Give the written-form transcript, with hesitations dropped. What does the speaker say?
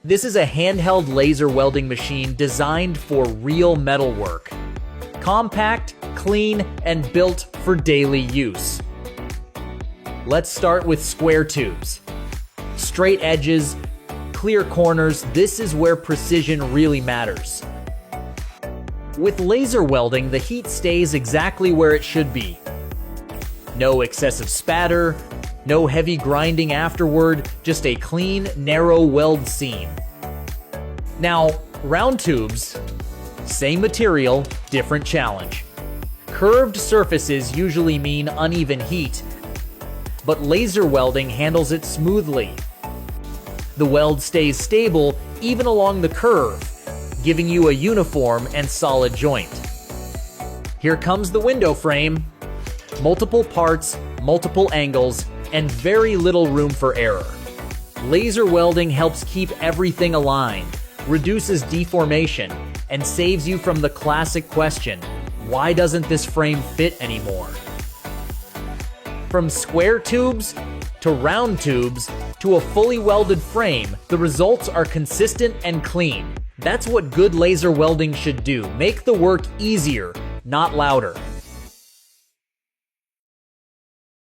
This is a handheld laser welding machine designed for real metal work. Compact, clean, and built for daily use. Let's start with square tubes. Straight edges, clear corners, this is where precision really matters. With laser welding, the heat stays exactly where it should be. No excessive spatter, no heavy grinding afterward, just a clean, narrow weld seam. Now, round tubes, same material, different challenge. Curved surfaces usually mean uneven heat, but laser welding handles it smoothly. The weld stays stable even along the curve, giving you a uniform and solid joint. Here comes the window frame. Multiple parts, multiple angles, and very little room for error. Laser welding helps keep everything aligned, reduces deformation, and saves you from the classic question, why doesn't this frame fit anymore? From square tubes to round tubes to a fully welded frame, the results are consistent and clean. That's what good laser welding should do. Make the work easier, not louder.